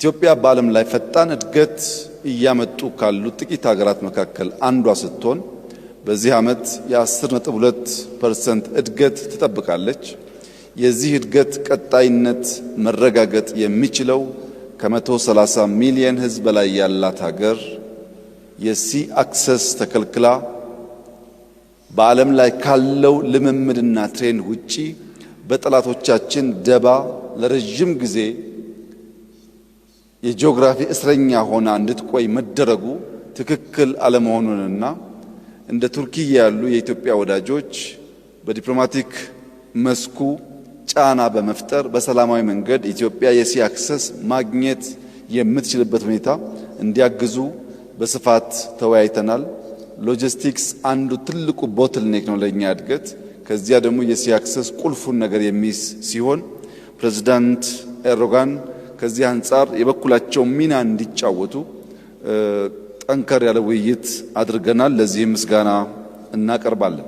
ኢትዮጵያ በዓለም ላይ ፈጣን እድገት እያመጡ ካሉ ጥቂት ሀገራት መካከል አንዷ ስትሆን በዚህ ዓመት የ10.2% እድገት ትጠብቃለች። የዚህ እድገት ቀጣይነት መረጋገጥ የሚችለው ከ130 ሚሊዮን ሕዝብ በላይ ያላት ሀገር የሲ አክሰስ ተከልክላ በዓለም ላይ ካለው ልምምድና ትሬንድ ውጪ በጠላቶቻችን ደባ ለረጅም ጊዜ የጂኦግራፊ እስረኛ ሆና እንድትቆይ መደረጉ ትክክል አለመሆኑንና እንደ ቱርኪ ያሉ የኢትዮጵያ ወዳጆች በዲፕሎማቲክ መስኩ ጫና በመፍጠር በሰላማዊ መንገድ ኢትዮጵያ የሲ አክሰስ ማግኘት የምትችልበት ሁኔታ እንዲያግዙ በስፋት ተወያይተናል። ሎጂስቲክስ አንዱ ትልቁ ቦትልኔክ ነው ለኛ እድገት። ከዚያ ደግሞ የሲ አክሰስ ቁልፉን ነገር የሚይዝ ሲሆን ፕሬዝዳንት ኤርዶጋን ከዚህ አንጻር የበኩላቸው ሚና እንዲጫወቱ ጠንከር ያለ ውይይት አድርገናል። ለዚህ ምስጋና እናቀርባለን።